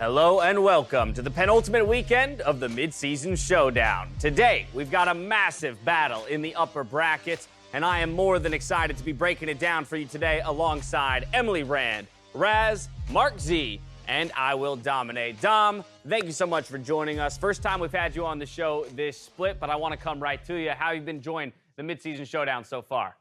Hello and welcome to the penultimate weekend of the Mid-Season Showdown. Today, we've got a massive battle in the upper brackets, and I am more than excited to be breaking it down for you today alongside Emily Rand, Raz, Mark Z, and I Will Dominate. Dom, thank you so much for joining us. First time we've had you on the show this split, but I want to come right to you. How have you been enjoying the Mid-Season Showdown so far?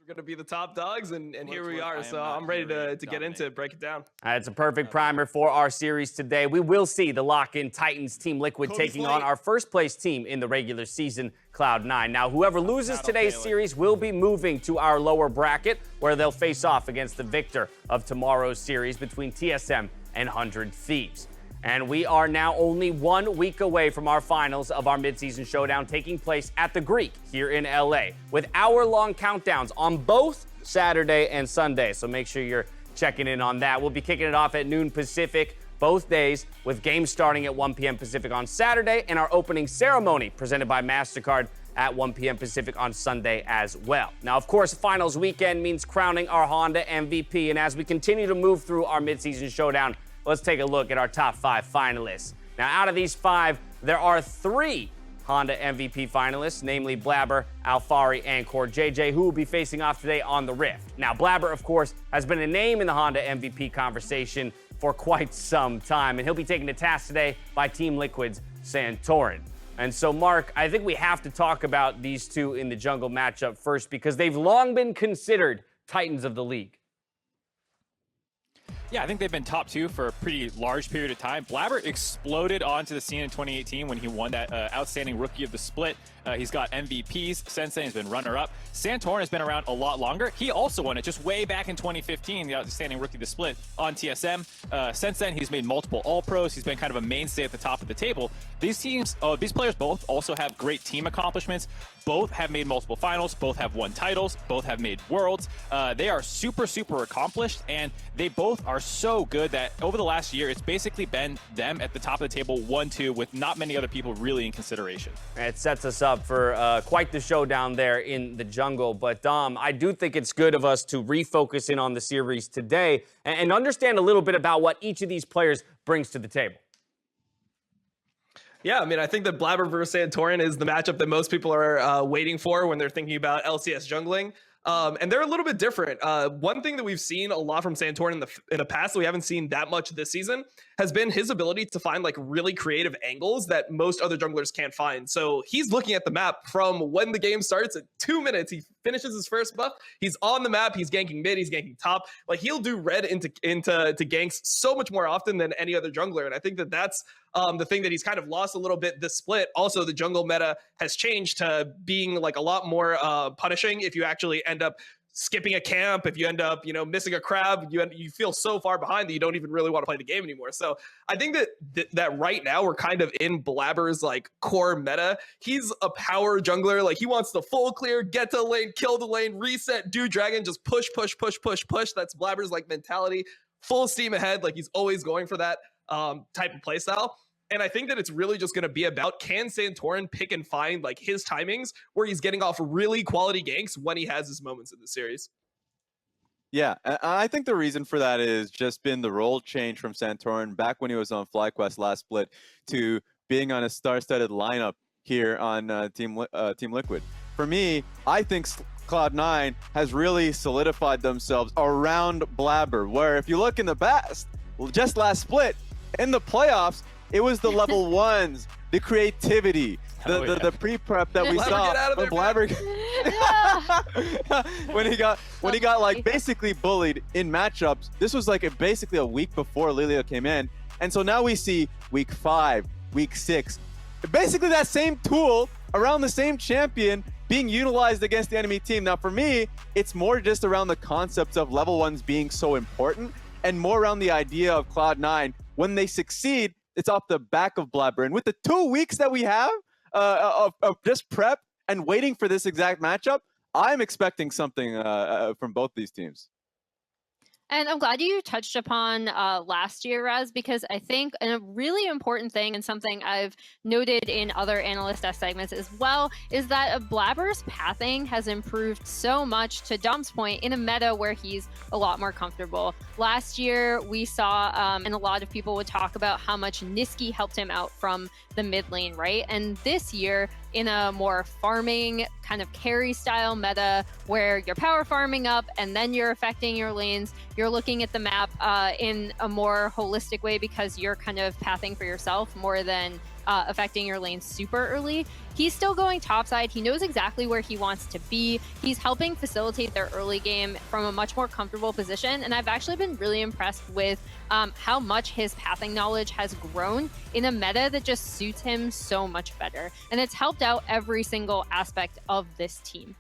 Going to be the top dogs, and here we are. So I'm ready to get into it, break it down. It's a perfect primer for our series today. We will see the lock-in Titans Team Liquid taking on our first place team in the regular season, Cloud9. Now, whoever loses today's series will be moving to our lower bracket, where they'll face off against the victor of tomorrow's series between TSM and 100 Thieves. And we are now only 1 week away from our finals of our Mid-Season Showdown taking place at the Greek here in LA with hour-long countdowns on both Saturday and Sunday. So make sure you're checking in on that. We'll be kicking it off at noon Pacific both days with games starting at 1 p.m. Pacific on Saturday and our opening ceremony presented by MasterCard at 1 p.m. Pacific on Sunday as well. Now, of course, finals weekend means crowning our Honda MVP. And as we continue to move through our Mid-Season Showdown, let's take a look at our top 5 finalists. Now, out of these 5, there are 3 Honda MVP finalists, namely Blabber, Alfari, and Core JJ, who will be facing off today on the Rift. Now, Blabber, of course, has been a name in the Honda MVP conversation for quite some time, and he'll be taken to task today by Team Liquid's Santorin. And so, Mark, I think we have to talk about these two in the jungle matchup first because they've long been considered Titans of the league. Yeah, I think they've been top 2 for a pretty large period of time. Blabber exploded onto the scene in 2018 when he won that Outstanding Rookie of the Split. He's got MVPs. Sensei has been runner-up. Santorin has been around a lot longer. He also won it just way back in 2015, the Outstanding Rookie of the Split on TSM. Since then, he's made multiple All-Pros. He's been kind of a mainstay at the top of the table. These players both also have great team accomplishments. Both have made multiple finals. Both have won titles. Both have made worlds. They are super, super accomplished, and they both are so good that over the last year, it's basically been them at the top of the table, 1-2, with not many other people really in consideration. It sets us up for quite the showdown there in the jungle. But, Dom, I do think it's good of us to refocus in on the series today and understand a little bit about what each of these players brings to the table. Yeah, I mean, I think that Blabber versus Santorin is the matchup that most people are waiting for when they're thinking about LCS jungling. And they're a little bit different. One thing that we've seen a lot from Santorin in the past that we haven't seen that much this season has been his ability to find like really creative angles that most other junglers can't find. So he's looking at the map from when the game starts at 2 minutes. He finishes his first buff. He's on the map. He's ganking mid. He's ganking top. Like he'll do red into ganks so much more often than any other jungler. And I think that that's the thing that he's kind of lost a little bit this split. Also, the jungle meta has changed to being like a lot more punishing if you actually end up skipping a camp, if you end up, missing a crab, you feel so far behind that you don't even really want to play the game anymore. So I think that right now we're kind of in Blabber's like core meta. He's a power jungler. Like he wants to full clear, get to the lane, kill the lane, reset, do dragon, just push, push, push, push, push. That's Blabber's like mentality. Full steam ahead. Like he's always going for that type of play style. And I think that it's really just going to be about, can Santorin pick and find like his timings where he's getting off really quality ganks when he has his moments in the series. Yeah, I think the reason for that is just been the role change from Santorin back when he was on FlyQuest last split to being on a star-studded lineup here on Team Liquid. For me, I think Cloud9 has really solidified themselves around Blabber, where if you look in the past, just last split, in the playoffs, it was the level ones, the creativity, the pre-prep that we saw when Blabber when he got like basically bullied in matchups. This was like basically a week before Lilia came in, and so now we see week 5, week 6, basically that same tool around the same champion being utilized against the enemy team. Now for me, it's more just around the concepts of level ones being so important, and more around the idea of Cloud9 when they succeed. It's off the back of Blabber. And with the 2 weeks that we have of just prep and waiting for this exact matchup, I'm expecting something from both these teams. And I'm glad you touched upon last year, Raz, because I think a really important thing and something I've noted in other analyst desk segments as well is that Blabber's pathing has improved so much, to Dom's point, in a meta where he's a lot more comfortable. Last year, we saw, and a lot of people would talk about how much Niski helped him out from the mid lane, right? And this year, in a more farming kind of carry style meta where you're power farming up and then you're affecting your lanes, you're looking at the map in a more holistic way because you're kind of pathing for yourself more than affecting your lane super early. He's still going topside. He knows exactly where he wants to be. He's helping facilitate their early game from a much more comfortable position. And I've actually been really impressed with how much his pathing knowledge has grown in a meta that just suits him so much better. And it's helped out every single aspect of this team.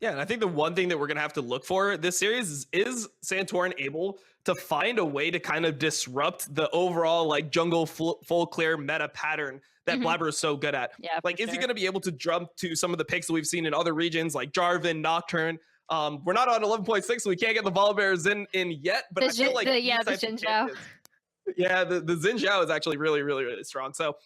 Yeah, and I think the one thing that we're going to have to look for this series is Santorin able to find a way to kind of disrupt the overall like jungle full clear meta pattern that Blabber is so good at. Yeah, like, is he going to be able to jump to some of the picks that we've seen in other regions like Jarvan, Nocturne? We're not on 11.6, so we can't get the Volibears in yet, but I feel like the Xin Zhao. Yeah, the Xin Zhao is actually really, really, really strong. So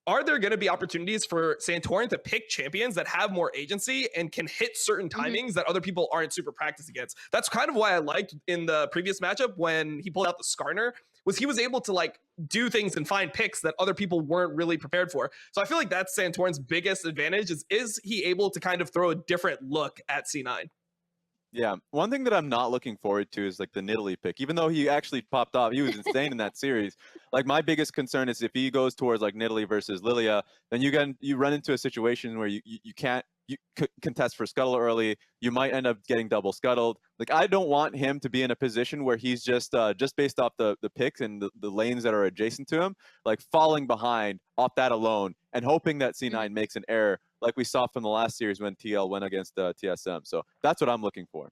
are there going to be opportunities for Santorin to pick champions that have more agency and can hit certain timings that other people aren't super practiced against? That's kind of why I liked in the previous matchup when he pulled out the Skarner, was he was able to like do things and find picks that other people weren't really prepared for. So I feel like that's Santorin's biggest advantage is he able to kind of throw a different look at C9? Yeah, one thing that I'm not looking forward to is like the Nidalee pick. Even though he actually popped off, he was insane in that series. Like my biggest concern is if he goes towards like Nidalee versus Lilia, then you run into a situation where you can't contest for scuttle early. You might end up getting double scuttled. Like I don't want him to be in a position where he's just based off the picks and the lanes that are adjacent to him, like falling behind off that alone and hoping that C9 makes an error, like we saw from the last series when TL went against TSM. So that's what I'm looking for.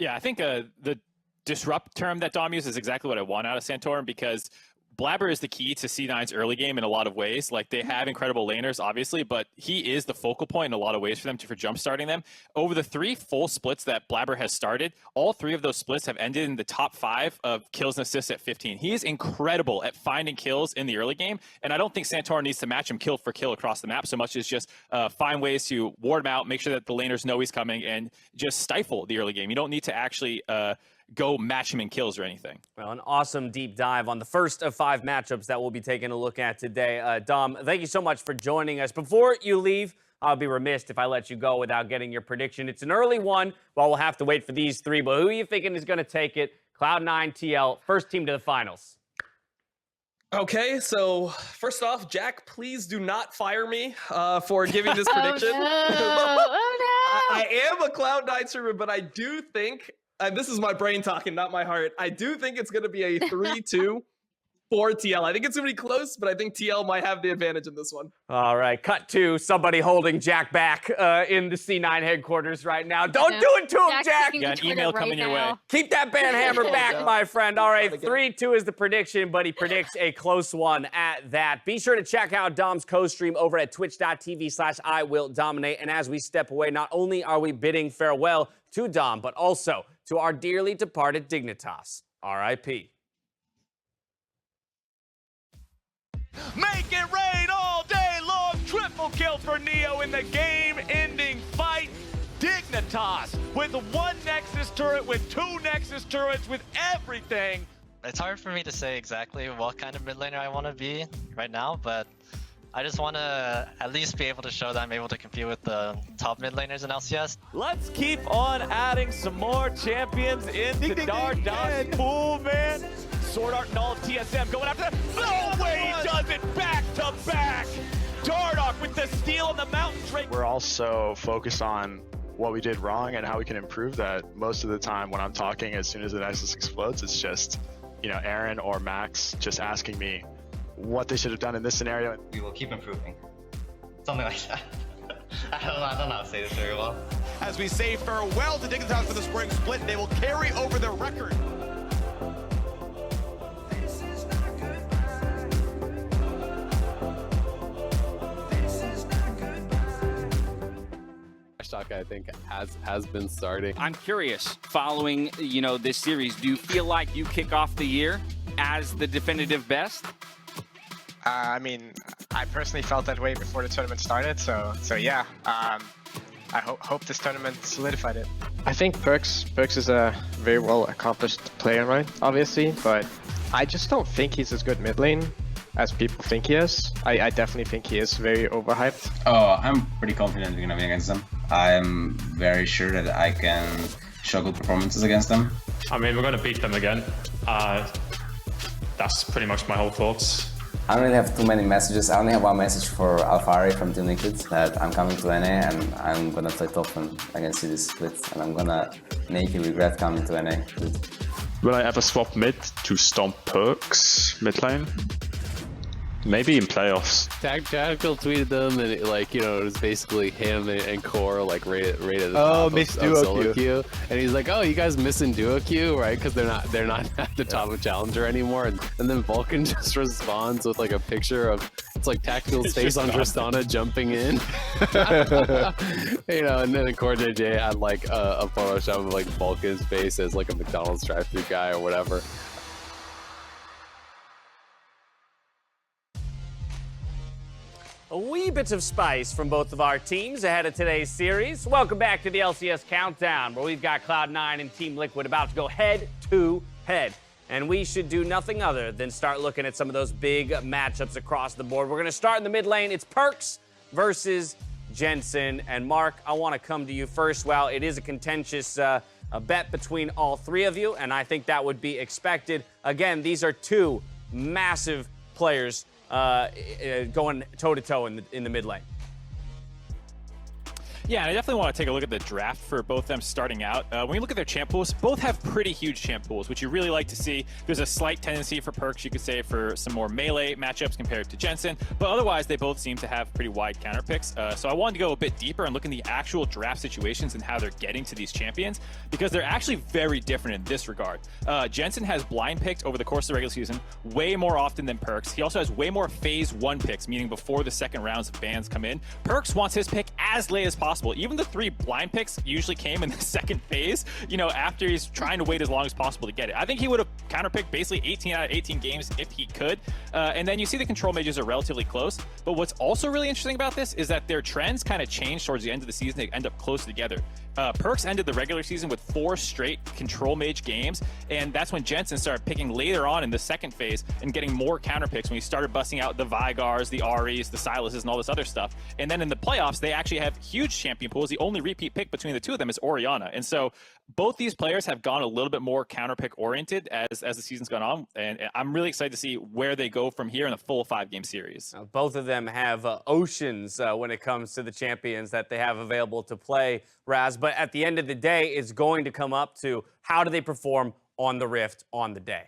Yeah, I think the disrupt term that Dom used is exactly what I want out of Santorin, because Blabber is the key to C9's early game in a lot of ways. Like they have incredible laners, obviously, but he is the focal point in a lot of ways for them for jump starting them. Over the 3 full splits that Blabber has started, all 3 of those splits have ended in the top 5 of kills and assists at 15. He is incredible at finding kills in the early game, and I don't think Santorin needs to match him kill for kill across the map so much as just find ways to ward him out, make sure that the laners know he's coming, and just stifle the early game. You don't need to actually go match him in kills or anything. Well, an awesome deep dive on the first of 5 matchups that we'll be taking a look at today. Dom, thank you so much for joining us. Before you leave, I'll be remiss if I let you go without getting your prediction. It's an early one, well, we'll have to wait for these 3, but who are you thinking is going to take it? Cloud9, TL, first team to the finals. Okay, so first off, Jack, please do not fire me for giving this prediction. Oh, no. I am a Cloud9 streamer, but I do think, and this is my brain talking, not my heart, I do think it's going to be a 3-2 for TL. I think it's going to be close, but I think TL might have the advantage in this one. All right, cut to somebody holding Jack back in the C9 headquarters right now. Don't do it to him, Jack! You got an email coming your way. Keep that banhammer back, my friend. All right, 3-2 is the prediction, but he predicts a close one at that. Be sure to check out Dom's co-stream over at twitch.tv/IWillDominate. And as we step away, not only are we bidding farewell to Dom, but also to our dearly departed Dignitas. R.I.P. Make it rain all day long. Triple kill for Neo in the game-ending fight. Dignitas with 1 Nexus turret, with 2 Nexus turrets, with everything. It's hard for me to say exactly what kind of mid laner I want to be right now, but I just want to at least be able to show that I'm able to compete with the top mid laners in LCS. Let's keep on adding some more champions into Dardas pool, man. Sword Art and all of TSM going after that. No way he does it back to back. Dardoch with the steal on the mountain drake. We're also focused on what we did wrong and how we can improve that. Most of the time when I'm talking, as soon as the Nexus explodes, it's just, you know, Aaron or Max just asking me what they should have done in this scenario. We will keep improving. Something like that. I don't know how to say this very well. As we say farewell to Dignitas for the spring split, they will carry over their record. talk, I think, has been starting. I'm curious, following, this series, do you feel like you kick off the year as the definitive best? I mean, I personally felt that way before the tournament started, so yeah. I hope this tournament solidified it. I think Perks is a very well accomplished player, right? Obviously, but I just don't think he's as good mid lane as people think he is. I definitely think he is very overhyped. Oh, I'm pretty confident we're gonna win against them. I'm very sure that I can show good performances against them. I mean, we're gonna beat them again. That's pretty much my whole thoughts. I don't really have too many messages. I only have one message for Alfari from Team Liquid that I'm coming to NA and I'm gonna play top and against this split and I'm gonna make you regret coming to NA. Will I ever swap mid to stomp Perks mid lane? Maybe in playoffs. Tactical tweeted them, and it was basically him and Core right at the top of solo queue. And he's like, "Oh, you guys missing duo queue, right? Because they're not at the top of Challenger anymore." And then Vulcan just responds with a picture of Tactical's face on Tristana jumping in. And then Core JJ had a Photoshop of Vulcan's face as a McDonald's drive-thru guy or whatever. A wee bit of spice from both of our teams ahead of today's series. Welcome back to the LCS Countdown, where we've got Cloud9 and Team Liquid about to go head-to-head. And we should do nothing other than start looking at some of those big matchups across the board. We're going to start in the mid lane. It's Perks versus Jensen. And Mark, I want to come to you first. Well, it is a contentious a bet between all three of you, and I think that would be expected. Again, these are two massive players going toe-to-toe in the mid lane. Yeah, and I definitely want to take a look at the draft for both of them starting out. When you look at their champ pools, both have pretty huge champ pools, which you really like to see. There's a slight tendency for Perks, you could say, for some more melee matchups compared to Jensen, but otherwise they both seem to have pretty wide counter picks. So I wanted to go a bit deeper and look in the actual draft situations and how they're getting to these champions, because they're actually very different in this regard. Jensen has blind picked over the course of the regular season way more often than Perks. He also has way more phase 1 picks, meaning before the second rounds of bans come in. Perks wants his pick as late as possible. Even the 3 blind picks usually came in the second phase, after he's trying to wait as long as possible to get it. I think he would have counterpicked basically 18 out of 18 games if he could. And then you see the control mages are relatively close. But what's also really interesting about this is that their trends kind of change towards the end of the season. They end up close together. Perks ended the regular season with 4 straight control mage games, and that's when Jensen started picking later on in the second phase and getting more counter picks when he started busting out the Vigars, the Aries, the Silases, and all this other stuff. And then in the playoffs, they actually have huge champion pools. The only repeat pick between the two of them is Orianna. And so both these players have gone a little bit more counter pick oriented as the season's gone on, and I'm really excited to see where they go from here in a full 5-game series. Both of them have oceans when it comes to the champions that they have available to play, Raz. But at the end of the day, it's going to come up to how do they perform on the Rift on the day.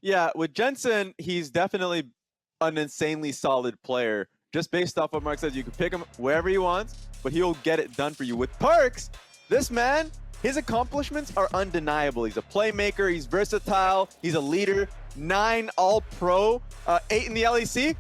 Yeah, with Jensen, he's definitely an insanely solid player. Just based off what Mark says, you can pick him wherever he wants, but he'll get it done for you. With Perks, this man, his accomplishments are undeniable. He's a playmaker, he's versatile, he's a leader, 9 All-Pro, 8 in the LEC,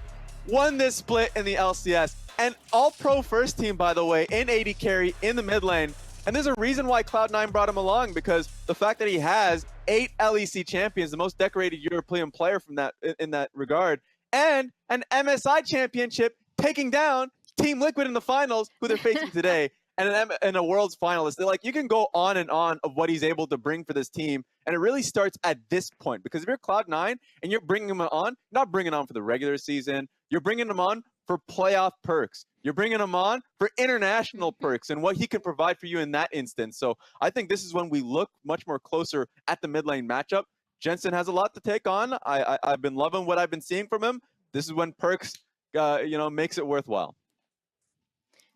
won this split in the LCS, and All-Pro first team, by the way, in AD carry in the mid lane. And there's a reason why Cloud9 brought him along, because the fact that he has 8 LEC champions, the most decorated European player from that in that regard, and an MSI championship, taking down Team Liquid in the finals, who they're facing today, and a Worlds finalist. They're like, you can go on and on of what he's able to bring for this team, and it really starts at this point. Because if you're Cloud9 and you're bringing him on, not bringing him on for the regular season, you're bringing him on for playoff perks. You're bringing him on for international perks and what he can provide for you in that instance. So I think this is when we look much more closer at the mid lane matchup. Jensen has a lot to take on. I've been loving what I've been seeing from him. This is when Perks, makes it worthwhile.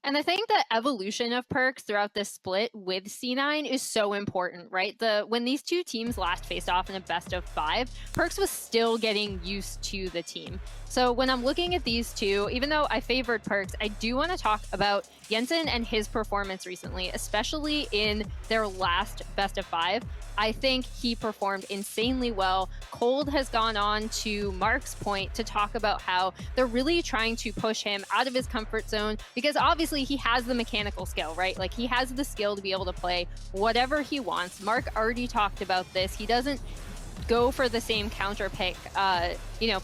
And I think the evolution of Perks throughout this split with C9 is so important, right? When these two teams last faced off in a best of 5, Perks was still getting used to the team. So when I'm looking at these two, even though I favored Perks, I do want to talk about Jensen and his performance recently, especially in their last best of 5, I think he performed insanely well. Cold has gone on to Mark's point to talk about how they're really trying to push him out of his comfort zone, because obviously he has the mechanical skill, right? Like, he has the skill to be able to play whatever he wants. Mark already talked about this. He doesn't go for the same counter pick,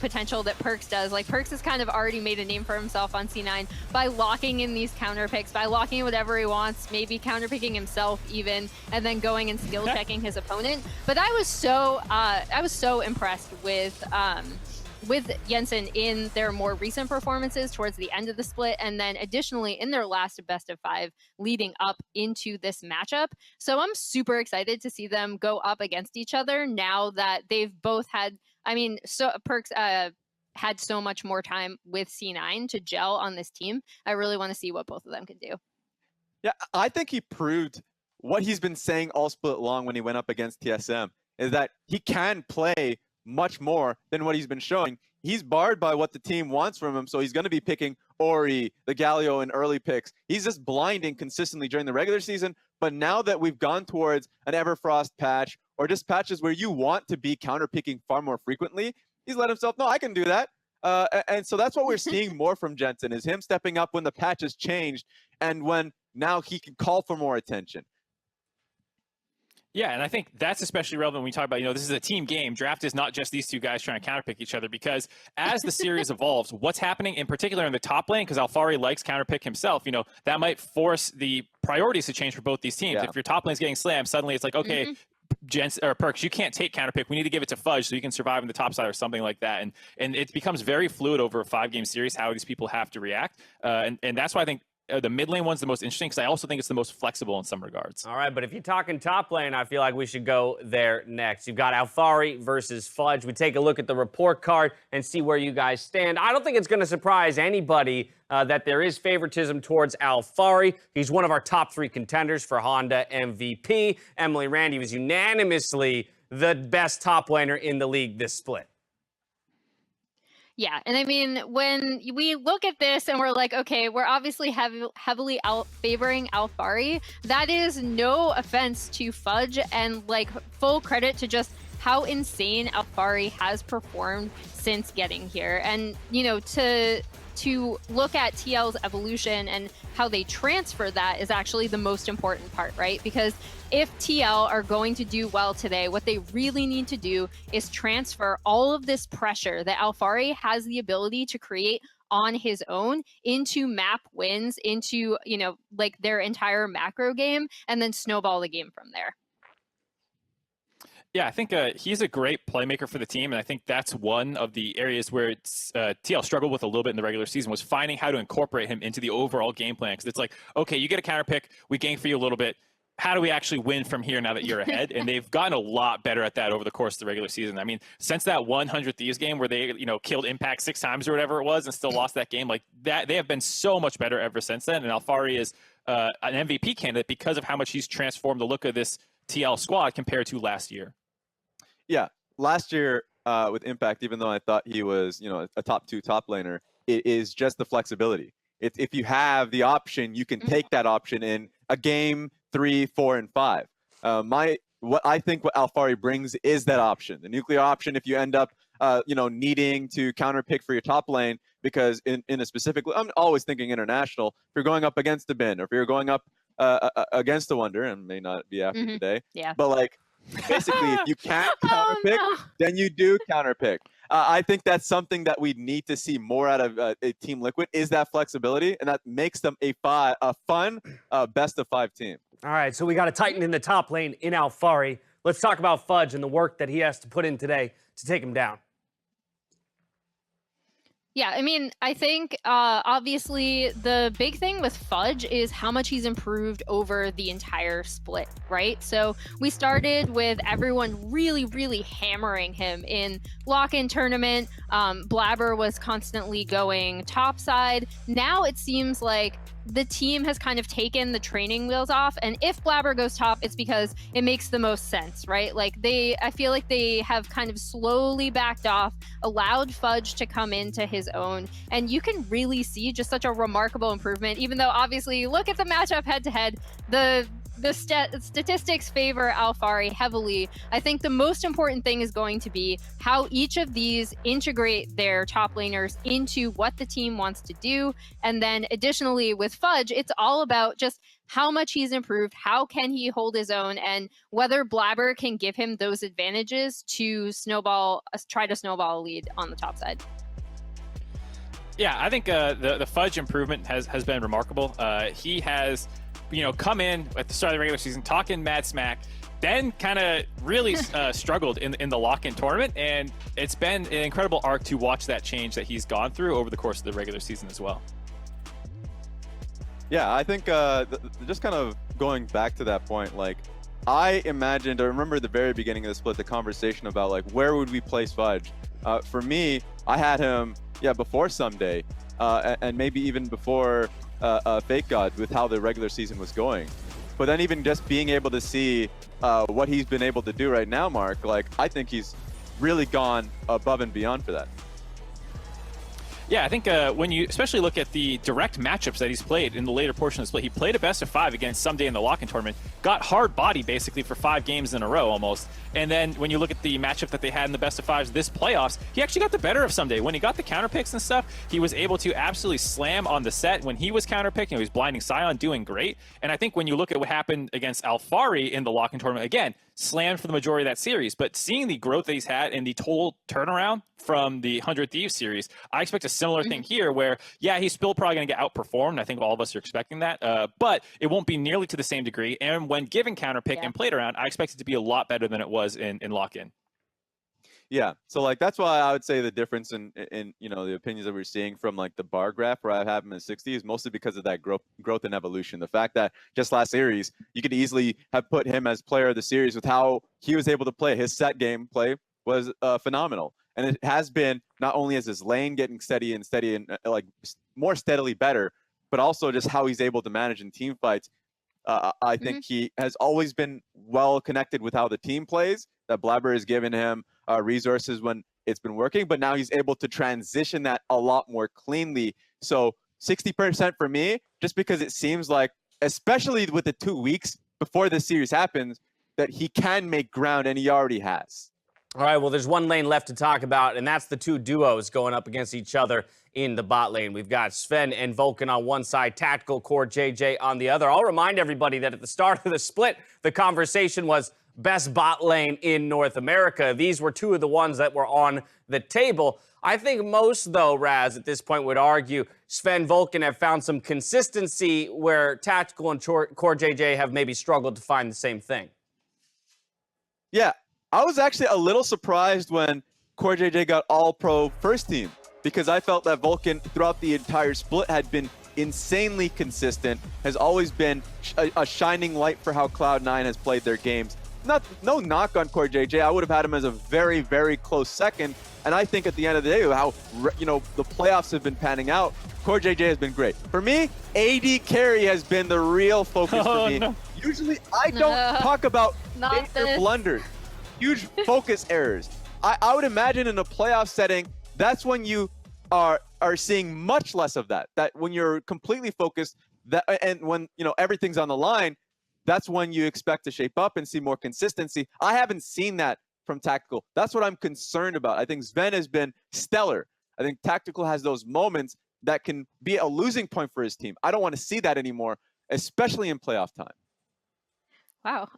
potential that Perks does. Like, Perks has kind of already made a name for himself on C9 by locking in these counter picks, by locking in whatever he wants, maybe counter picking himself even, and then going and skill checking his opponent. But I was so impressed with Jensen in their more recent performances towards the end of the split, and then additionally in their last best of 5 leading up into this matchup. So I'm super excited to see them go up against each other now that they've both had, Perks had so much more time with C9 to gel on this team. I really want to see what both of them can do. Yeah, I think he proved what he's been saying all split long when he went up against TSM, is that he can play much more than what he's been showing. He's barred by what the team wants from him, so he's going to be picking Ori, the Galio in early picks. He's just blinding consistently during the regular season, but now that we've gone towards an Everfrost patch, or just patches where you want to be counter-picking far more frequently, he's let himself know, I can do that. And so that's what we're seeing more from Jensen, is him stepping up when the patch has changed, and when now he can call for more attention. Yeah, and I think that's especially relevant when we talk about, this is a team game. Draft is not just these two guys trying to counterpick each other, because as the series evolves, what's happening in particular in the top lane, because Alphari likes counterpick himself, that might force the priorities to change for both these teams. Yeah. If your top lane's getting slammed, suddenly it's like, okay, Jensen or Perks, you can't take counterpick. We need to give it to Fudge so you can survive in the top side or something like that. And it becomes very fluid over a 5-game series how these people have to react. And that's why I think the mid lane one's the most interesting, because I also think it's the most flexible in some regards. All right, but if you're talking top lane, I feel like we should go there next. You've got Alphari versus Fudge. We take a look at the report card and see where you guys stand. I don't think it's going to surprise anybody that there is favoritism towards Alphari. He's one of our top 3 contenders for Honda MVP. Emily Randy was unanimously the best top laner in the league this split. Yeah, and when we look at this and we're like, okay, we're obviously heavily favoring Alphari. That is no offense to Fudge, and full credit to just how insane Alphari has performed since getting here. And to look at TL's evolution and how they transfer that is actually the most important part, right? Because if TL are going to do well today, what they really need to do is transfer all of this pressure that Alphari has the ability to create on his own into map wins, into, their entire macro game, and then snowball the game from there. Yeah, I think he's a great playmaker for the team, and I think that's one of the areas where TL struggled with a little bit in the regular season, was finding how to incorporate him into the overall game plan. Because it's like, okay, you get a counter pick, we gank for you a little bit. How do we actually win from here now that you're ahead? And they've gotten a lot better at that over the course of the regular season. Since that 100 Thieves game where they, killed Impact 6 times or whatever it was and still lost that game, like that, they have been so much better ever since then. And Alphari is an MVP candidate because of how much he's transformed the look of this TL squad compared to last year. Yeah, last year with Impact, even though I thought he was, a top 2 top laner, it is just the flexibility. If you have the option, you can take that option in a game 3, 4, and 5. What I think what Alphari brings is that option, the nuclear option. If you end up, needing to counter pick for your top lane, because in a specific, I'm always thinking international. If you're going up against a Bin, or if you're going up against a Wonder, and may not be after today, but basically, if you can't counterpick, then you do counterpick. I think that's something that we need to see more out of Team Liquid, is that flexibility, and that makes them a fun best of 5 team. All right, so we got a Titan in the top lane in Alphari. Let's talk about Fudge and the work that he has to put in today to take him down. Yeah, I think obviously the big thing with Fudge is how much he's improved over the entire split, right? So we started with everyone really, really hammering him in lock-in tournament. Blabber was constantly going topside. Now it seems like the team has kind of taken the training wheels off, and if Blabber goes top, it's because it makes the most sense, right? Like I feel like they have kind of slowly backed off, allowed Fudge to come into his own, and you can really see just such a remarkable improvement, even though obviously you look at the matchup head-to-head, the statistics favor Alphari heavily. I think the most important thing is going to be how each of these integrate their top laners into what the team wants to do. And then additionally with Fudge, it's all about just how much he's improved, how can he hold his own, and whether Blabber can give him those advantages to try to snowball a lead on the top side. Yeah, I think the Fudge improvement has been remarkable. He has come in at the start of the regular season talking mad smack, then kind of really struggled in the lock-in tournament, and it's been an incredible arc to watch that change that he's gone through over the course of the regular season as well. Yeah, I think just kind of going back to that point, like I remember at the very beginning of the split, the conversation about like where would we place Fudge? For me, I had him before Someday, and maybe even before Fake God with how the regular season was going. But then even just being able to see what he's been able to do right now, Mark, like I think he's really gone above and beyond for that. Yeah, I think when you especially look at the direct matchups that he's played in the later portion of the split, he played a best of 5 against Someday in the lock-in tournament, got hard body basically for 5 games in a row almost. And then when you look at the matchup that they had in the best of 5s this playoffs, he actually got the better of Someday. When he got the counter picks and stuff, he was able to absolutely slam on the set. When he was counter picking, he was blinding Sion, doing great. And I think when you look at what happened against Alphari in the lock-in tournament, again, slammed for the majority of that series, but seeing the growth that he's had in the total turnaround from the 100 Thieves series, I expect a similar thing here where, yeah, he's still probably going to get outperformed. I think all of us are expecting that, but it won't be nearly to the same degree. And when given counter pick and played around, I expect it to be a lot better than it was in lock-in. Yeah, so like that's why I would say the difference in the opinions that we're seeing from like the bar graph where I have him in 60 is mostly because of that growth and evolution. The fact that just last series you could easily have put him as player of the series with how he was able to play. His set game play was phenomenal, and it has been not only as his lane getting steady and like more steadily better, but also just how he's able to manage in team fights. I think he has always been well connected with how the team plays. That Blabber has given him resources when it's been working, but now he's able to transition that a lot more cleanly. So 60% for me, just because it seems like, especially with the 2 weeks before the series happens, that he can make ground, and he already has. All right, well, there's one lane left to talk about, and that's the 2 duos going up against each other in the bot lane. We've got Sven and Vulcan on one side, Tactical Core JJ on the other. I'll remind everybody that at the start of the split, the conversation was best bot lane in North America. These were 2 of the ones that were on the table. I think most, though, Raz, at this point would argue Sven Vulcan have found some consistency where Tactical and Core JJ have maybe struggled to find the same thing. Yeah, I was actually a little surprised when Core JJ got all-pro first team, because I felt that Vulcan throughout the entire split had been insanely consistent, has always been a shining light for how Cloud9 has played their games. No knock on Core JJ. I would have had him as a very, very close second. And I think at the end of the day, how the playoffs have been panning out, Core JJ has been great. For me, AD carry has been the real focus for me. No. Usually, I don't talk about major blunders, huge focus errors. I would imagine in a playoff setting, that's when you are seeing much less of that. That when you're completely focused, and when everything's on the line, that's when you expect to shape up and see more consistency. I haven't seen that from Tactical. That's what I'm concerned about. I think Sven has been stellar. I think Tactical has those moments that can be a losing point for his team. I don't want to see that anymore, especially in playoff time. Wow.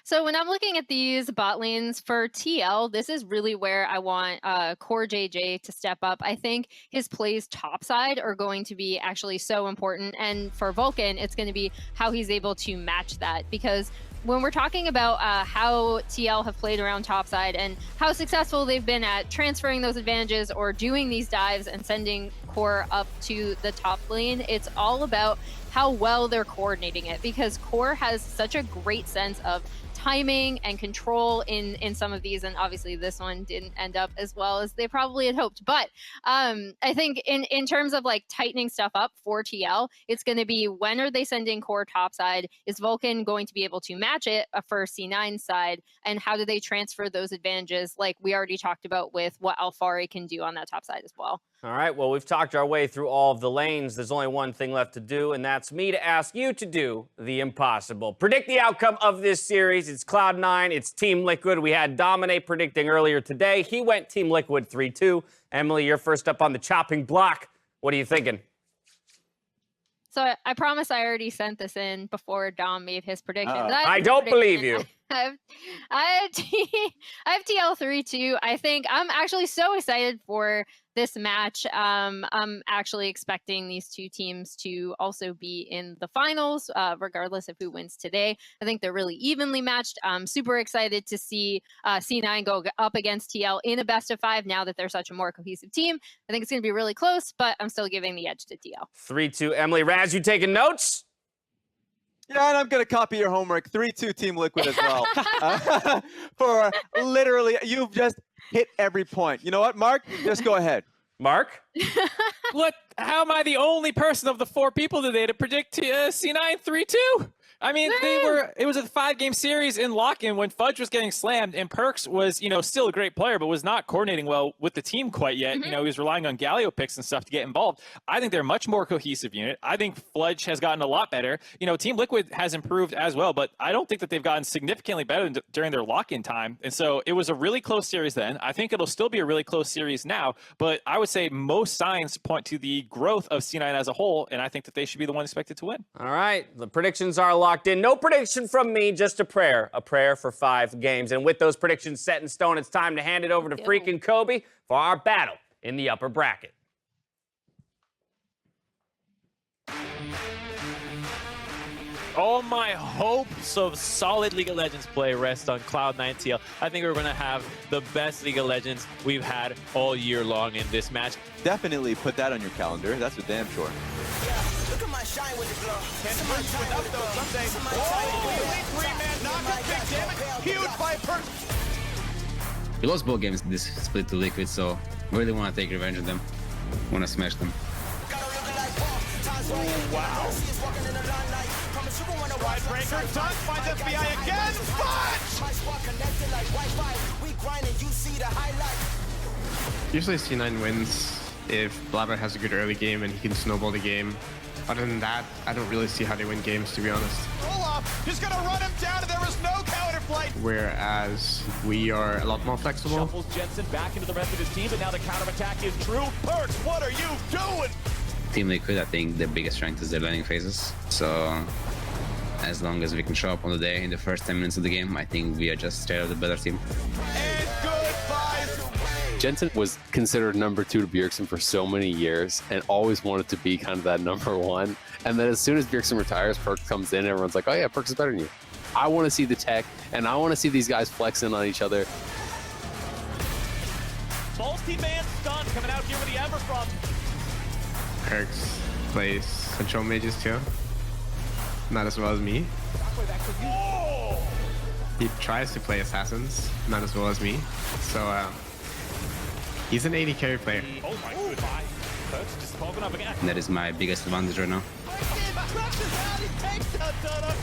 So when I'm looking at these bot lanes for TL, this is really where I want Core JJ to step up. I think his plays topside are going to be actually so important. And for Vulcan, it's going to be how he's able to match that. Because when we're talking about how TL have played around topside and how successful they've been at transferring those advantages or doing these dives and sending Core up to the top lane, it's all about how well they're coordinating it, because Core has such a great sense of timing and control in some of these, and obviously this one didn't end up as well as they probably had hoped. But I think in terms of like tightening stuff up for TL, it's going to be when are they sending core topside? Is Vulcan going to be able to match it for C9 side? And how do they transfer those advantages like we already talked about with what Alphari can do on that top side as well? All right, well, we've talked our way through all of the lanes. There's only one thing left to do, and that's me to ask you to do the impossible. Predict the outcome of this series. It's Cloud9, it's Team Liquid. We had Dominate predicting earlier today. He went Team Liquid 3-2. Emily, you're first up on the chopping block. What are you thinking? So I promise I already sent this in before Dom made his prediction. I don't believe you. I have TL 3-2. I think I'm actually so excited for this match. I'm actually expecting these two teams to also be in the finals, regardless of who wins today. I think they're really evenly matched. I'm super excited to see C9 go up against TL in a best of 5 now that they're such a more cohesive team. I think it's going to be really close, but I'm still giving the edge to TL. 3-2. Emily, Raz, you taking notes? Yeah, and I'm going to copy your homework. 3-2 Team Liquid as well. For literally, you've just hit every point. You know what, Mark? Just go ahead. Mark? What? How am I the only person of the 4 people today to predict C9 3-2? I mean, it was a 5-game series in lock-in when Fudge was getting slammed, and Perks was, still a great player, but was not coordinating well with the team quite yet. He was relying on Galio picks and stuff to get involved. I think they're a much more cohesive unit. I think Fudge has gotten a lot better. Team Liquid has improved as well, but I don't think that they've gotten significantly better during their lock-in time. And so it was a really close series then. I think it'll still be a really close series now, but I would say most signs point to the growth of C9 as a whole, and I think that they should be the one expected to win. All right, the predictions are locked in. No prediction from me, just a prayer for 5 games. And with those predictions set in stone, it's time to hand it over to freaking Kobe for our battle in the upper bracket. All my hopes of solid League of Legends play rest on Cloud9 TL. I think we're going to have the best League of Legends we've had all year long in this match. Definitely put that on your calendar. That's for damn sure. Look at my shine with the glow. Can Perks win up though someday? Oh, elite 3-man knockout, big damage, huge by Perks. We lost both games this split to Liquid, so really want to take revenge on them. Want to smash them. Oh, wow. Wide breaker, dunk, finds FBI again, Usually C9 wins if Blabber has a good early game and he can snowball the game. Other than that, I don't really see how they win games, to be honest. Olaf, he's gonna run him down and there was no counter flight. Whereas we are a lot more flexible. Shuffles Jensen back into the rest of his team, and now the counterattack is true. Perks, what are you doing? Team Liquid, I think the biggest strength is their laning phases. So as long as we can show up on the day in the first 10 minutes of the game, I think we are just straight up the better team. Jensen was considered number 2 to Bjergsen for so many years and always wanted to be kind of that number 1. And then as soon as Bjergsen retires, Perks comes in, everyone's like, oh yeah, Perks is better than you. I want to see the tech, and I want to see these guys flexing on each other. Multi-man stun coming out here with the Everfrost. Perks plays control mages too. Not as well as me. He tries to play assassins, not as well as me. So he's an 80 carry player. Oh my goodbye. Perks just popping up again. That is my biggest advantage right now.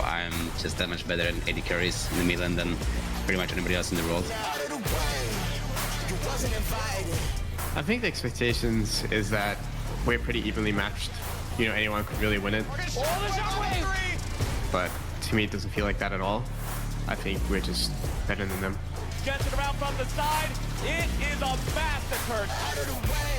I'm just that much better at 80 carries in the mid lane than pretty much anybody else in the world. I think the expectations is that we're pretty evenly matched. Anyone could really win it. But to me, it doesn't feel like that at all. I think we're just better than them. Gets it around from the side. It is a massive Perks.